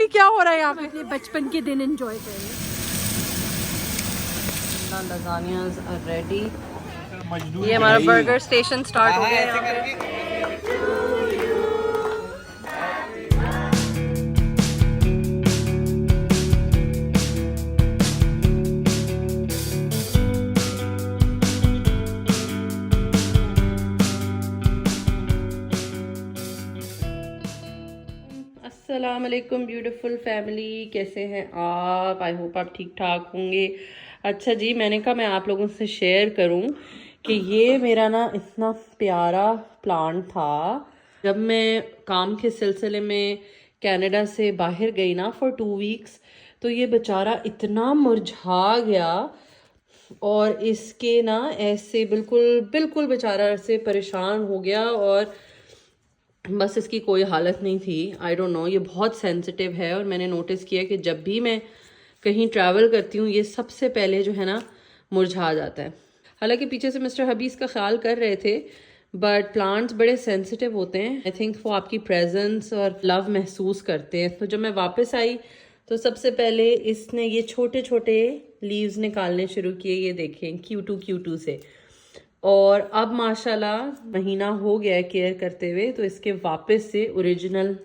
क्या हो रहा है यहाँ पे? अपने बचपन के दिन एंजॉय करें। लजानियाज आर रेडी। ये हमारा बर्गर स्टेशन स्टार्ट हो गया है यहाँ पे। अस्सलाम वालेकुम ब्यूटीफुल फैमिली, कैसे हैं आप? आई होप आप ठीक ठाक होंगे। अच्छा जी, मैंने कहा मैं आप लोगों से शेयर करूं कि ये मेरा ना इतना प्यारा प्लांट था। जब मैं काम के सिलसिले में कनाडा से बाहर गई ना फॉर 2 वीक्स, तो ये बेचारा इतना मुरझा गया और इसके ना ऐसे बिल्कुल बिल्कुल बेचारा ऐसे परेशान हो गया और बस इसकी कोई हालत नहीं थी। आई डोंट नो, ये बहुत सेंसिटिव है और मैंने नोटिस किया कि जब भी मैं कहीं ट्रैवल करती हूँ ये सबसे पहले जो है ना मुरझा जाता है। हालांकि पीछे से मिस्टर हबी इसका ख्याल कर रहे थे, बट प्लांट्स बड़े सेंसिटिव होते हैं। आई थिंक वो आपकी प्रेजेंस और लव महसूस करते हैं। तो जब मैं वापस आई तो सबसे पहले इसने ये छोटे छोटे लीव्स निकालने शुरू किए, ये देखें क्यू2 से। और अब माशाल्लाह महीना हो गया है केयर करते हुए, तो इसके वापस से ओरिजिनल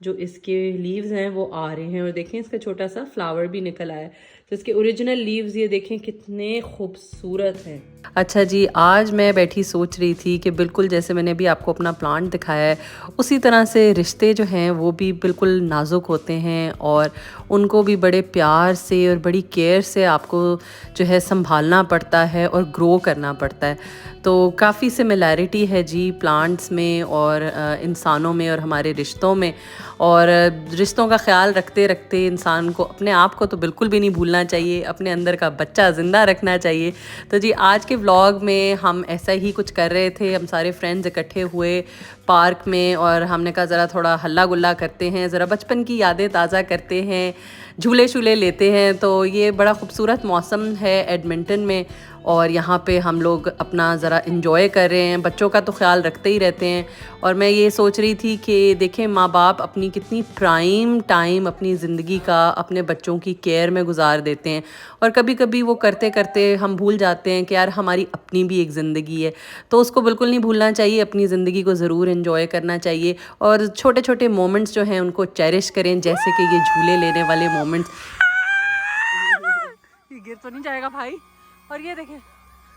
जो इसके लीव्स हैं वो आ रहे हैं। और देखें इसका छोटा सा फ्लावर भी निकल आया है। तो इसके ओरिजिनल लीव्स ये देखें कितने खूबसूरत हैं। अच्छा जी, आज मैं बैठी सोच रही थी कि बिल्कुल जैसे मैंने भी आपको अपना प्लांट दिखाया है उसी तरह से रिश्ते जो हैं वो भी बिल्कुल नाजुक होते हैं और उनको भी बड़े प्यार से और बड़ी केयर से आपको जो है संभालना पड़ता है और ग्रो करना पड़ता है। तो काफ़ी सिमिलैरिटी है जी प्लांट्स में और इंसानों में और हमारे रिश्तों में। और रिश्तों का ख्याल रखते रखते इंसान को अपने आप को तो बिल्कुल भी नहीं भूलना चाहिए, अपने अंदर का बच्चा ज़िंदा रखना चाहिए। तो जी आज के व्लॉग में हम ऐसा ही कुछ कर रहे थे। हम सारे फ्रेंड्स इकट्ठे हुए पार्क में और हमने कहा ज़रा थोड़ा हल्ला गुल्ला करते हैं, ज़रा बचपन की यादें ताज़ा करते हैं, झूले शूले लेते हैं। तो ये बड़ा खूबसूरत मौसम है एडमिंटन में और यहाँ पे हम लोग अपना ज़रा इन्जॉय कर रहे हैं। बच्चों का तो ख्याल रखते ही रहते हैं। और मैं ये सोच रही थी कि देखें माँ बाप अपनी कितनी प्राइम टाइम अपनी ज़िंदगी का अपने बच्चों की केयर में गुजार देते हैं और कभी कभी वो करते करते हम भूल जाते हैं कि यार हमारी अपनी भी एक ज़िंदगी है। तो उसको बिल्कुल नहीं भूलना चाहिए, अपनी ज़िंदगी को ज़रूर इन्जॉय करना चाहिए और छोटे छोटे मोमेंट्स जो हैं उनको चेरिश करें, जैसे कि ये झूले लेने वाले मोमेंट्स। ये गिर तो नहीं जाएगा भाई? और ये देखें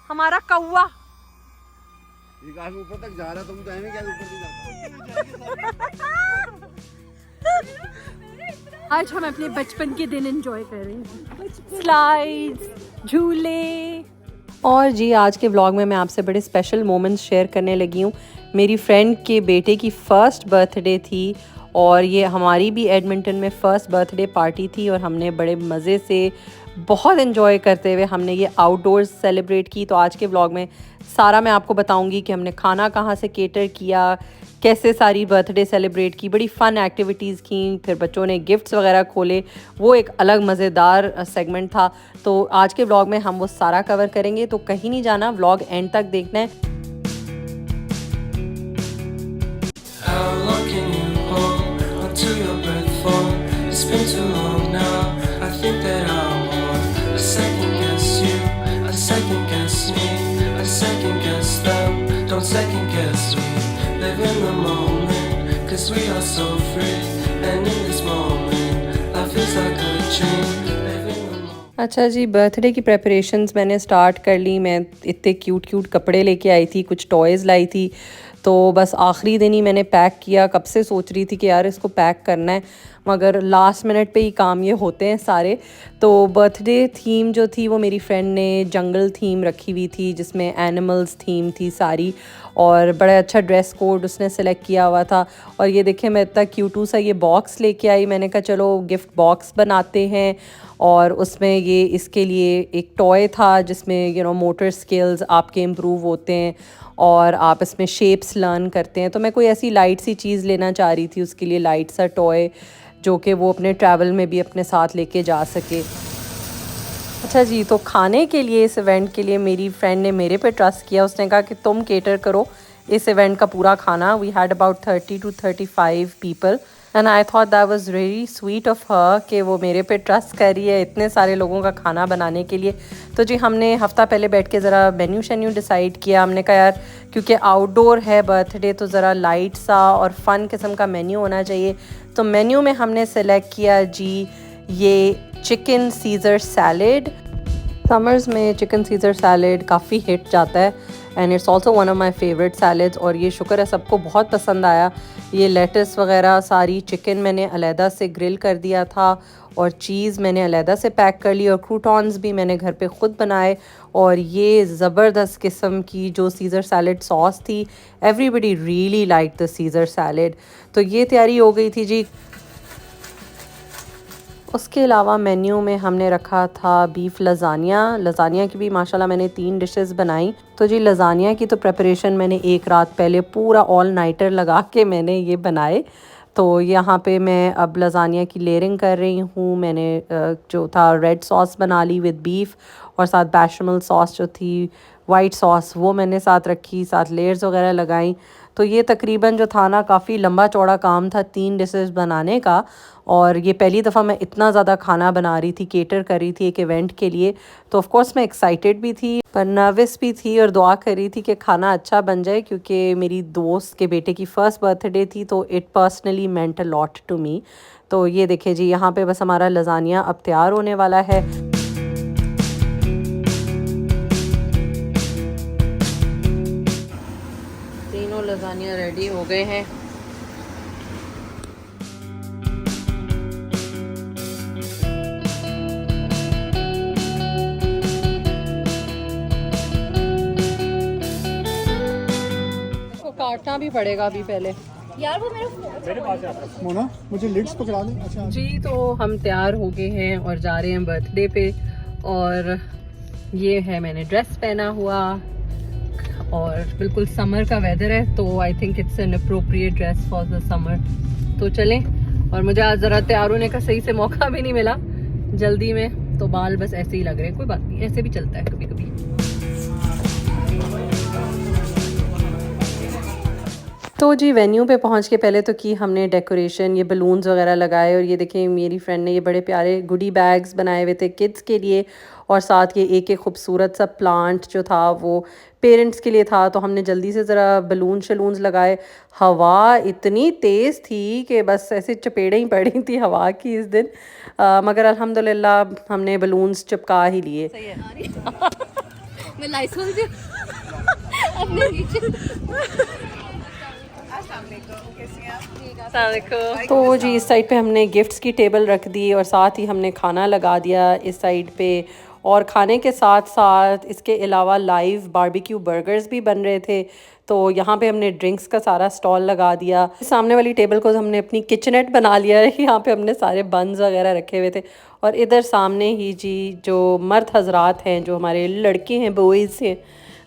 हमारा कौवा ऊपर तक जा रहा, तुम जाएंगे क्या ऊपर नहीं जाता। आज हम अपने बचपन के दिन एंजॉय कर रहे हैं, स्लाइड्स, झूले। और जी आज के व्लॉग में मैं आपसे बड़े स्पेशल मोमेंट्स शेयर करने लगी हूँ। मेरी फ्रेंड के बेटे की फर्स्ट बर्थडे थी और ये हमारी भी एडमिंटन में फ़र्स्ट बर्थडे पार्टी थी और हमने बड़े मज़े से बहुत इन्जॉय करते हुए हमने ये आउटडोर्स सेलिब्रेट की। तो आज के व्लॉग में सारा मैं आपको बताऊंगी कि हमने खाना कहाँ से केटर किया, कैसे सारी बर्थडे सेलिब्रेट की, बड़ी फ़न एक्टिविटीज़ की, फिर बच्चों ने गिफ्ट्स वगैरह खोले, वो एक अलग मज़ेदार सेगमेंट था। तो आज के व्लॉग में हम वो सारा कवर करेंगे, तो कहीं नहीं जाना, व्लॉग एंड तक देखना है। Don't second guess me, live in the moment, cause we are so free, and in this moment, life is like a dream, live in the moment. अच्छा जी, बर्थडे की प्रेपरेशंस मैंने स्टार्ट कर ली। मैं इतने cute cute कपड़े लेके आई थी, कुछ टॉयज़ लाई थी, तो बस आखिरी दिन ही मैंने पैक किया। कब से सोच रही थी कि यार इसको पैक करना है, मगर लास्ट मिनट पे ही काम ये होते हैं सारे। तो बर्थडे थीम जो थी वो मेरी फ्रेंड ने जंगल थीम रखी हुई थी, जिसमें एनिमल्स थीम थी सारी, और बड़ा अच्छा ड्रेस कोड उसने सेलेक्ट किया हुआ था। और ये देखें मैं इतना क्यूटू सा ये बॉक्स लेके आई। मैंने कहा चलो गिफ्ट बॉक्स बनाते हैं, और उसमें ये इसके लिए एक टॉय था जिसमें मोटर स्किल्स आपके इम्प्रूव होते हैं और आप इसमें शेप्स लर्न करते हैं। तो मैं कोई ऐसी लाइट सी चीज़ लेना चाह रही थी उसके लिए, लाइट सा टॉय जो कि वो अपने ट्रैवल में भी अपने साथ लेके जा सके। अच्छा जी, तो खाने के लिए इस इवेंट के लिए मेरी फ्रेंड ने मेरे पे ट्रस्ट किया। उसने कहा कि तुम केटर करो, इस इवेंट का पूरा खाना. We had about 30 to 35 people and I thought that was very sweet of her कि वो मेरे पे ट्रस्ट कर रही है इतने सारे लोगों का खाना बनाने के लिए. तो जी हमने हफ्ता पहले बैठ के ज़रा मेन्यू शेन्यू डिसाइड किया. हमने कहा यार क्योंकि आउटडोर है बर्थडे तो ज़रा लाइट सा और फ़न किस्म का मेन्यू होना चाहिए. तो मेन्यू में हमने सेलेक्ट किया जी ये चिकन सीज़र सैलेड. समर्स में चिकन सीज़र सैलेड काफ़ी हिट जाता है and it's also one of my favourite salads. और ये शुक्र है सबको बहुत पसंद आया. ये लेटस वगैरह सारी चिकन मैंने अलहदा से ग्रिल कर दिया था और चीज़ मैंने अलहदा से पैक कर ली और क्रूटॉन्स भी मैंने घर पे ख़ुद बनाए. और ये ज़बरदस्त किस्म की जो सीज़र सैलेड सॉस थी, everybody really like the Caesar salad. तो ये तैयारी हो गई थी जी. उसके अलावा मेन्यू में हमने रखा था बीफ लज़ानिया की भी माशाल्लाह मैंने 3 डिशेस बनाई. तो जी लज़ानिया की तो प्रेपरेशन मैंने एक रात पहले पूरा ऑल नाइटर लगा के मैंने ये बनाए. तो यहाँ पे मैं अब लज़ानिया की लेयरिंग कर रही हूँ. मैंने जो था रेड सॉस बना ली विद बीफ और साथ बैशमल सॉस जो थी वाइट सॉस वो मैंने साथ रखी, साथ लेयर्स वगैरह लगाई. तो ये तकरीबन जो था ना काफ़ी लंबा चौड़ा काम था 3 डिशेस बनाने का. और ये पहली दफ़ा मैं इतना ज़्यादा खाना बना रही थी, केटर कर रही थी एक इवेंट के लिए. तो ऑफ कोर्स मैं एक्साइटेड भी थी पर नर्वस भी थी और दुआ कर रही थी कि खाना अच्छा बन जाए क्योंकि मेरी दोस्त के बेटे की फ़र्स्ट बर्थडे थी. तो it personally meant a lot to me. तो ये देखिए जी यहाँ पे बस हमारा लज़ानिया अब तैयार होने वाला है. तीनों लज़ानिया रेडी हो गए हैं. काटना भी पड़ेगा अभी पहले यार वो मेरे पास है मोना, मुझे लिड्स पकड़ा दे. अच्छा जी. तो हम तैयार हो गए हैं और जा रहे हैं बर्थडे पे. और ये है मैंने ड्रेस पहना हुआ और बिल्कुल समर का वेदर है तो I think it's an appropriate dress for the summer. तो चलें. और मुझे आज ज़रा तैयार होने का सही से मौका भी नहीं मिला जल्दी में, तो बाल बस ऐसे ही लग रहे हैं. कोई बात नहीं, ऐसे भी चलता है कभी कभी. तो जी वेन्यू पे पहुंच के पहले तो की हमने डेकोरेशन, ये बलून्स वगैरह लगाए. और ये देखें मेरी फ्रेंड ने ये बड़े प्यारे गुडी बैग्स बनाए हुए थे किड्स के लिए और साथ ये एक खूबसूरत सा प्लांट जो था वो पेरेंट्स के लिए था. तो हमने जल्दी से ज़रा बलून्स लगाए. हवा इतनी तेज़ थी कि बस ऐसे चपेड़ें ही पड़ी थी हवा की इस दिन. मगर अल्हम्दुलिल्लाह हमने बलून्स चिपका ही लिए. मैं लाइसेंस अपने नीचे. तो जी इस साइड पे हमने गिफ्ट्स की टेबल रख दी और साथ ही हमने खाना लगा दिया इस साइड पे. और खाने के साथ साथ इसके अलावा लाइव बारबेक्यू बर्गर्स भी बन रहे थे. तो यहाँ पे हमने ड्रिंक्स का सारा स्टॉल लगा दिया. सामने वाली टेबल को हमने अपनी किचनेट बना लिया है. यहाँ पे हमने सारे बन्स वगैरह रखे हुए थे. और इधर सामने ही जी जो मर्द हजरात हैं, जो हमारे लड़के हैं, बॉयज़ हैं,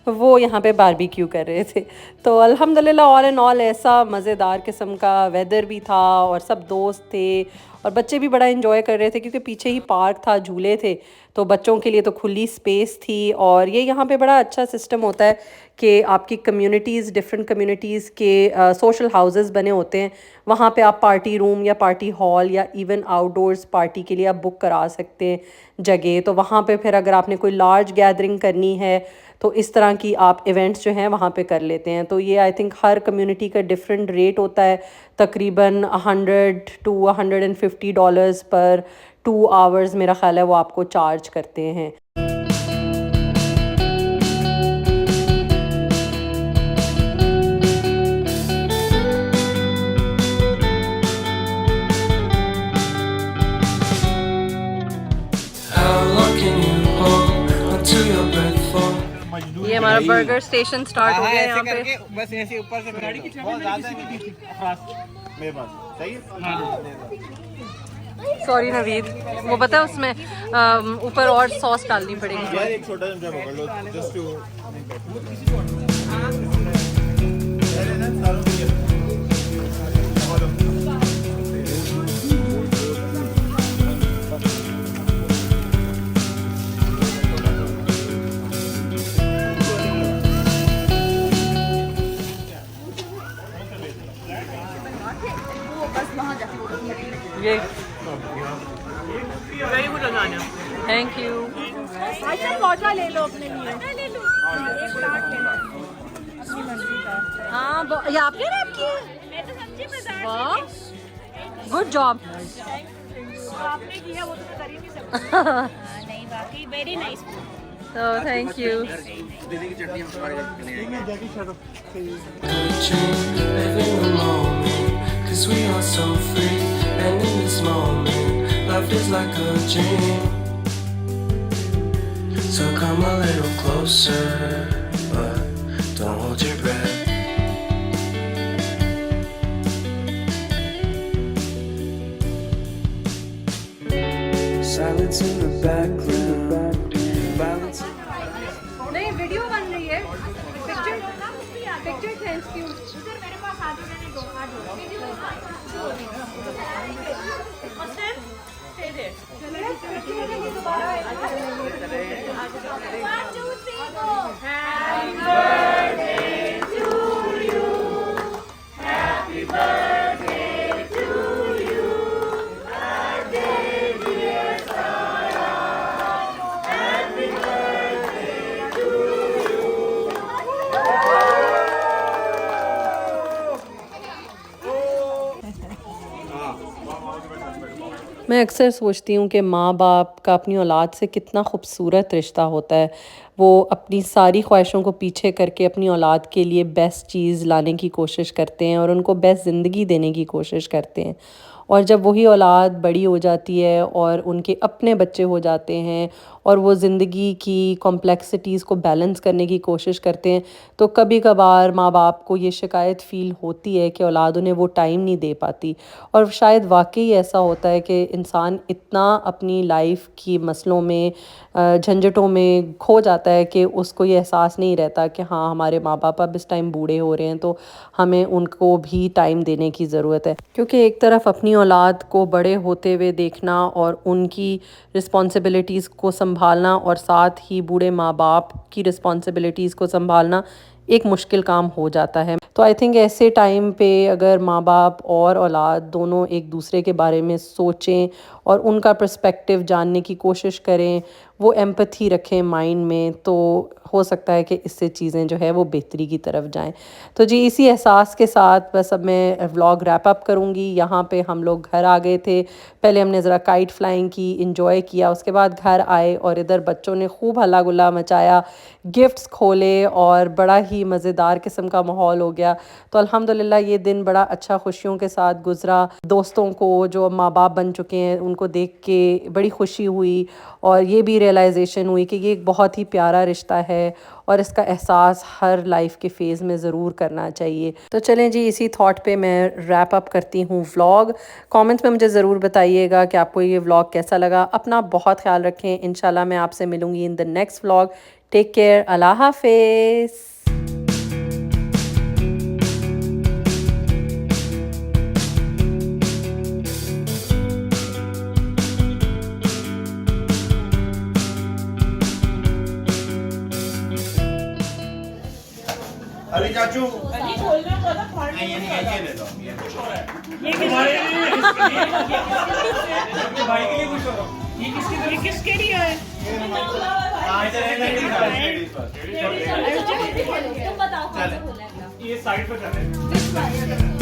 वो यहाँ पे बारबेक्यू कर रहे थे. तो अल्हम्दुलिल्लाह ऑल एंड ऑल ऐसा मज़ेदार किस्म का वेदर भी था और सब दोस्त थे और बच्चे भी बड़ा एंजॉय कर रहे थे क्योंकि पीछे ही पार्क था, झूले थे. तो बच्चों के लिए तो खुली स्पेस थी. और ये यहाँ पे बड़ा अच्छा सिस्टम होता है कि आपकी कम्युनिटीज़, डिफरेंट कम्युनिटीज़ के सोशल हाउसेस बने होते हैं. वहाँ पे आप पार्टी रूम या पार्टी हॉल या इवन आउटडोर्स पार्टी के लिए आप बुक करा सकते हैं जगह. तो वहाँ पे फिर अगर आपने कोई लार्ज गैदरिंग करनी है तो इस तरह की आप इवेंट्स जो हैं वहाँ पे कर लेते हैं. तो ये आई थिंक हर कम्युनिटी का डिफरेंट रेट होता है. तकरीबन $100 to $150 पर 2 आवर्स मेरा ख्याल है वो आपको चार्ज करते हैं. How long can you hold onto your breath for? ये हमारा बर्गर स्टेशन स्टार्ट हो गया है यहाँ पे. बस ऐसे ऊपर से गाड़ी की बहुत ज्यादा मेरे पास सही है. सॉरी नवीद, वो पता है उसमें ऊपर और सॉस डालनी पड़ेगी. यार एक छोटा चमचा पकड़ लो जस्ट टू. वहाँ जाके फोटो ये very good lasagne, thank you. अच्छा पौधा ले लो अपने लिए, ले लो एक प्लांट ले लो अपनी मर्जी का। हाँ ये आपने रैप की? मैं तो सब्जी बाजार वाह, गुड जॉब। आपने किया वो तो मैं कर ही नहीं सकती। नहीं बाकी very nice. So thank you. Good dream, live in the moment, 'cause we are so free. And in this moment, life is like a dream. So come a little closer, but don't hold your breath. Silence in the background, violence. नहीं video बन रही है, picture thank you. उधर मेरे पास आ जाओ, रहने दो, आ जाओ। मैं अक्सर सोचती हूँ कि माँ बाप का अपनी औलाद से कितना खूबसूरत रिश्ता होता है। वो अपनी सारी ख्वाहिशों को पीछे करके अपनी औलाद के लिए बेस्ट चीज़ लाने की कोशिश करते हैं और उनको बेस्ट ज़िंदगी देने की कोशिश करते हैं। और जब वही औलाद बड़ी हो जाती है और उनके अपने बच्चे हो जाते हैं और वो ज़िंदगी की कॉम्प्लेक्सिटीज़ को बैलेंस करने की कोशिश करते हैं, तो कभी कभार माँ बाप को ये शिकायत फ़ील होती है कि औलाद उन्हें वो टाइम नहीं दे पाती। और शायद वाकई ऐसा होता है कि इंसान इतना अपनी लाइफ की मसलों में झंझटों में खो जाता है कि उसको ये एहसास नहीं रहता कि हाँ, हमारे माँ बाप अब इस टाइम बूढ़े हो रहे हैं तो हमें उनको भी टाइम देने की ज़रूरत है। क्योंकि एक तरफ अपनी औलाद को बड़े होते हुए देखना और उनकी रिस्पॉन्सिबिलिटीज़ को संभालना और साथ ही बूढ़े माँ बाप की रिस्पॉन्सिबिलिटीज़ को संभालना एक मुश्किल काम हो जाता है। तो आई थिंक ऐसे टाइम पे अगर माँ बाप और औलाद दोनों एक दूसरे के बारे में सोचें और उनका पर्सपेक्टिव जानने की कोशिश करें, वो एम्पैथी रखें माइंड में, तो हो सकता है कि इससे चीज़ें जो है वो बेहतरी की तरफ जाएं। तो जी इसी एहसास के साथ बस अब मैं व्लॉग रैप अप करूँगी। यहाँ पे हम लोग घर आ गए थे, पहले हमने ज़रा काइट फ्लाइंग की, इंजॉय किया, उसके बाद घर आए और इधर बच्चों ने खूब हल्ला गुल्ला मचाया, गिफ्ट्स खोले और बड़ा ही मज़ेदार किस्म का माहौल हो गया। तो अल्हम्दुलिल्लाह ये दिन बड़ा अच्छा खुशियों के साथ गुज़रा। दोस्तों को जो माँ बाप बन चुके हैं उनको देख के बड़ी खुशी हुई और ये भी रियलाइजेशन हुई कि ये एक बहुत ही प्यारा रिश्ता है और इसका एहसास हर लाइफ के फ़ेज़ में ज़रूर करना चाहिए। तो चलें जी, इसी थॉट पे मैं रैप अप करती हूँ व्लॉग। कमेंट्स में मुझे ज़रूर बताइएगा कि आपको ये व्लॉग कैसा लगा। अपना बहुत ख्याल रखें। इंशाल्लाह मैं आपसे मिलूँगी in the next vlog. Take care, Allah हाफिज़। अली चाचू अली खोलने को ना फाड़ नहीं, ये ले लो, ये ये किसके लिए है? तुम बताओ कौन सा खोलना है? ये साइड पर चले।